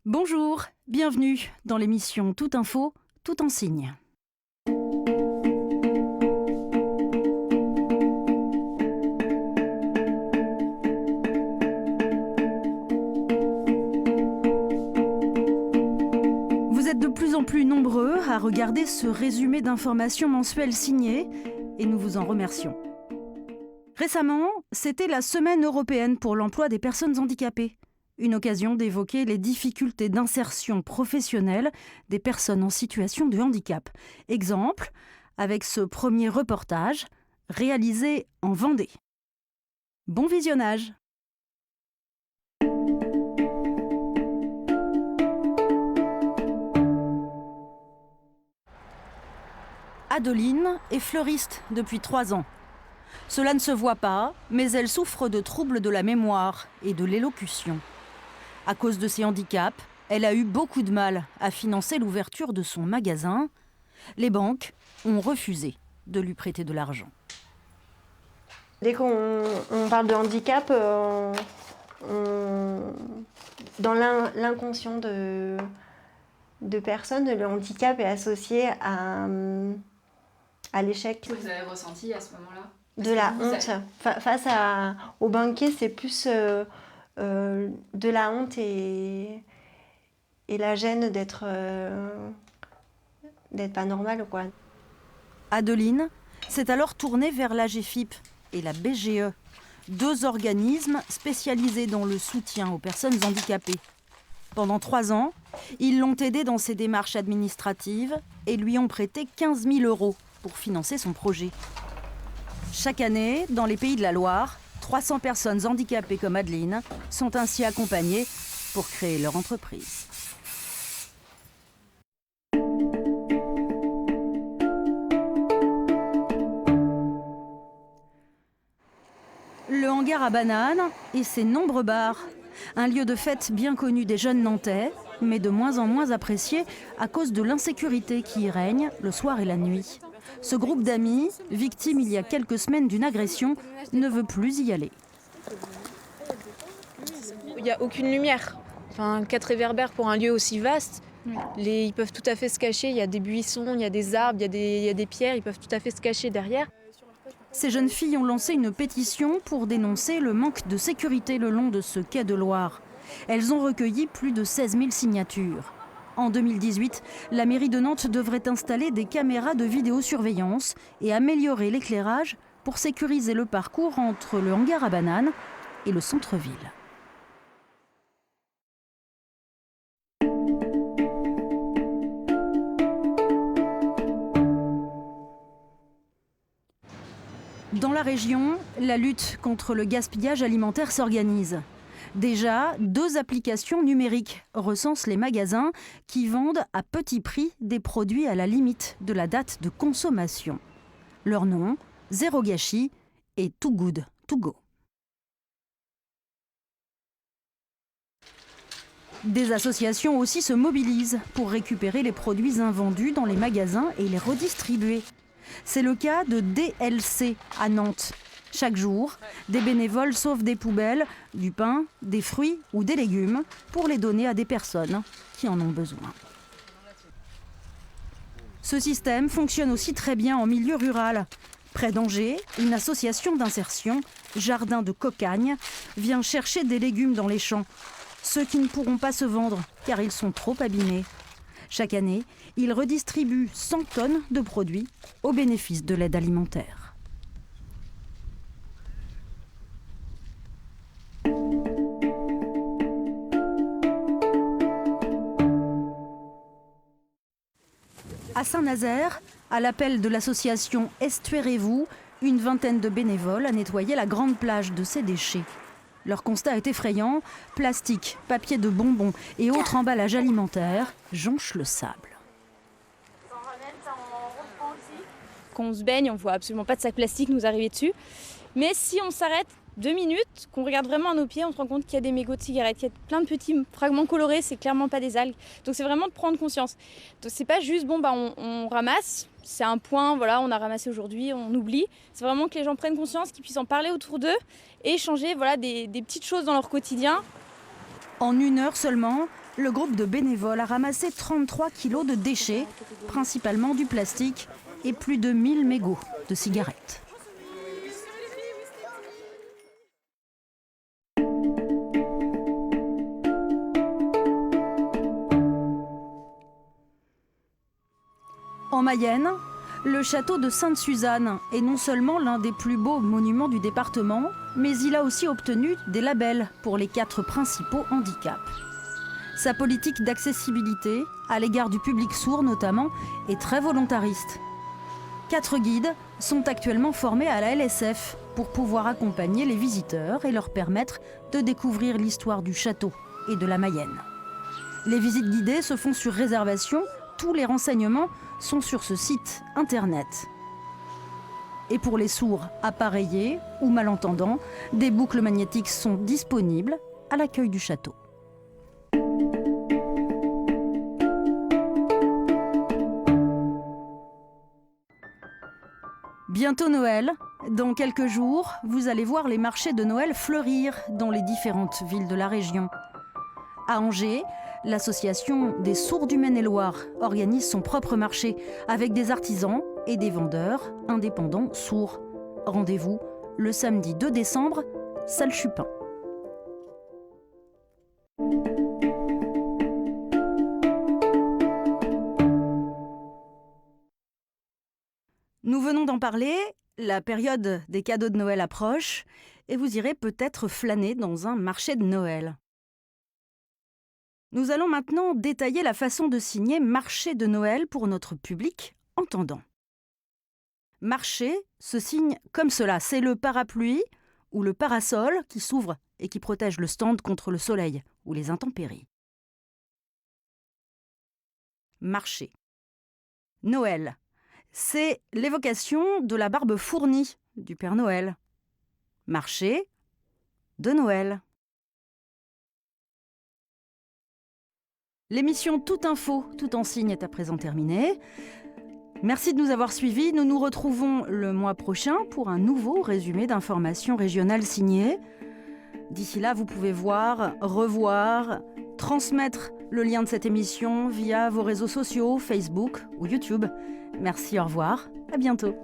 Bonjour, bienvenue dans l'émission Toute Info, Tout en Signe. Vous êtes de plus en plus nombreux à regarder ce résumé d'informations mensuelles signé et nous vous en remercions. Récemment, c'était la Semaine européenne pour l'emploi des personnes handicapées. Une occasion d'évoquer les difficultés d'insertion professionnelle des personnes en situation de handicap. Exemple, avec ce premier reportage réalisé en Vendée. Bon visionnage! Adeline est fleuriste depuis 3 ans. Cela ne se voit pas, mais elle souffre de troubles de la mémoire et de l'élocution. À cause de ses handicaps, elle a eu beaucoup de mal à financer l'ouverture de son magasin. Les banques ont refusé de lui prêter de l'argent. Dès qu'on parle de handicap, dans l'inconscient de personnes, le handicap est associé à l'échec. Vous avez ressenti à ce moment-là? De la honte. Face au banquier, c'est plus de la honte et la gêne d'être pas normale, quoi. Adeline s'est alors tournée vers l'AGEFIP et la BGE, 2 organismes spécialisés dans le soutien aux personnes handicapées. Pendant 3 ans, ils l'ont aidée dans ses démarches administratives et lui ont prêté 15 000 € pour financer son projet. Chaque année, dans les Pays de la Loire, 300 personnes handicapées comme Adeline sont ainsi accompagnées pour créer leur entreprise. Le hangar à bananes et ses nombreux bars. Un lieu de fête bien connu des jeunes Nantais, mais de moins en moins apprécié à cause de l'insécurité qui y règne le soir et la nuit. Ce groupe d'amis, victime il y a quelques semaines d'une agression, ne veut plus y aller. Il n'y a aucune lumière. 4 réverbères pour un lieu aussi vaste. Ils peuvent tout à fait se cacher. Il y a des buissons, il y a des arbres, il y a des pierres. Ils peuvent tout à fait se cacher derrière. Ces jeunes filles ont lancé une pétition pour dénoncer le manque de sécurité le long de ce quai de Loire. Elles ont recueilli plus de 16 000 signatures. En 2018, la mairie de Nantes devrait installer des caméras de vidéosurveillance et améliorer l'éclairage pour sécuriser le parcours entre le hangar à bananes et le centre-ville. Dans la région, la lutte contre le gaspillage alimentaire s'organise. Déjà, 2 applications numériques recensent les magasins qui vendent à petit prix des produits à la limite de la date de consommation. Leur nom, Zéro Gâchis et Too Good To Go. Des associations aussi se mobilisent pour récupérer les produits invendus dans les magasins et les redistribuer. C'est le cas de DLC à Nantes. Chaque jour, des bénévoles sauvent des poubelles, du pain, des fruits ou des légumes pour les donner à des personnes qui en ont besoin. Ce système fonctionne aussi très bien en milieu rural. Près d'Angers, une association d'insertion, Jardin de Cocagne, vient chercher des légumes dans les champs. Ceux qui ne pourront pas se vendre car ils sont trop abîmés. Chaque année, ils redistribuent 100 tonnes de produits au bénéfice de l'aide alimentaire. À Saint-Nazaire, à l'appel de l'association Estuairez-vous, une vingtaine de bénévoles a nettoyé la grande plage de ses déchets. Leur constat est effrayant, plastique, papier de bonbons et autres emballages alimentaires jonchent le sable. Quand on se baigne, on ne voit absolument pas de sac plastique nous arriver dessus. Mais si on s'arrête 2 minutes, qu'on regarde vraiment à nos pieds, on se rend compte qu'il y a des mégots de cigarettes, qu'il y a plein de petits fragments colorés, c'est clairement pas des algues. Donc c'est vraiment de prendre conscience. Donc c'est pas juste on ramasse, c'est un point, voilà, on a ramassé aujourd'hui, on oublie. C'est vraiment que les gens prennent conscience, qu'ils puissent en parler autour d'eux et échanger des petites choses dans leur quotidien. En 1 heure seulement, le groupe de bénévoles a ramassé 33 kilos de déchets, principalement du plastique, et plus de 1000 mégots de cigarettes. En Mayenne, le château de Sainte-Suzanne est non seulement l'un des plus beaux monuments du département, mais il a aussi obtenu des labels pour les 4 principaux handicaps. Sa politique d'accessibilité, à l'égard du public sourd notamment, est très volontariste. 4 guides sont actuellement formés à la LSF pour pouvoir accompagner les visiteurs et leur permettre de découvrir l'histoire du château et de la Mayenne. Les visites guidées se font sur réservation. Tous les renseignements sont sur ce site internet. Et pour les sourds appareillés ou malentendants, des boucles magnétiques sont disponibles à l'accueil du château. Bientôt Noël. Dans quelques jours, vous allez voir les marchés de Noël fleurir dans les différentes villes de la région. À Angers, l'association des sourds du Maine-et-Loire organise son propre marché avec des artisans et des vendeurs indépendants sourds. Rendez-vous le samedi 2 décembre, salle Chupin. Nous venons d'en parler, la période des cadeaux de Noël approche et vous irez peut-être flâner dans un marché de Noël. Nous allons maintenant détailler la façon de signer marché de Noël pour notre public entendant. Marché se signe comme cela, c'est le parapluie ou le parasol qui s'ouvre et qui protège le stand contre le soleil ou les intempéries. Marché. Noël. C'est l'évocation de la barbe fournie du Père Noël. Marché de Noël. L'émission Toute Info, Tout en Signe est à présent terminée. Merci de nous avoir suivis. Nous nous retrouvons le mois prochain pour un nouveau résumé d'informations régionales signées. D'ici là, vous pouvez voir, revoir, transmettre le lien de cette émission via vos réseaux sociaux, Facebook ou YouTube. Merci, au revoir, à bientôt.